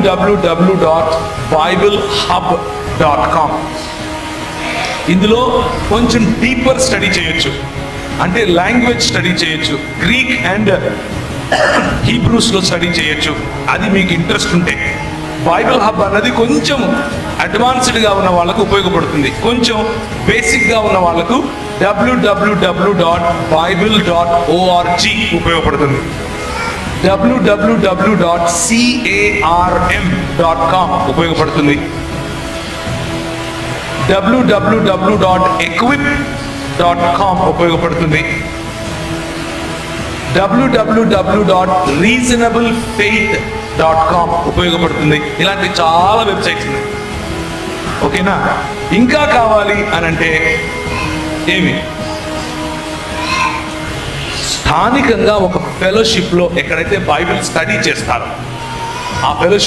www.biblehub.com. ఇందులో కొంచెం deeper study చేయొచ్చు, అంటే లాంగ్వేజ్ స్టడీ చేయొచ్చు, గ్రీక్ అండ్ హీబ్రూస్లో స్టడీ చేయొచ్చు. అది మీకు ఇంట్రెస్ట్ ఉంటే బైబిల్ హబ్ అన్నది కొంచెం అడ్వాన్స్డ్గా ఉన్న వాళ్ళకు ఉపయోగపడుతుంది. కొంచెం బేసిక్గా ఉన్న వాళ్ళకు www.bible.org ఉపయోగపడుతుంది. www.carm.com ఉపయోగపడుతుంది. www.equip.com ఉపయోగపడుతుంది. www.reasonablefaith.com ఉపయోగపడుతుంది. ఇలాంటి చాలా వెబ్సైట్స్ ఉన్నాయి. ఓకేనా? ఇంకా కావాలి అని అంటే ఏమి, స్థానికంగా ఒక ఫెలోషిప్లో ఎక్కడైతే బైబిల్ స్టడీ చేస్తారో ఆ ఫెలోషిప్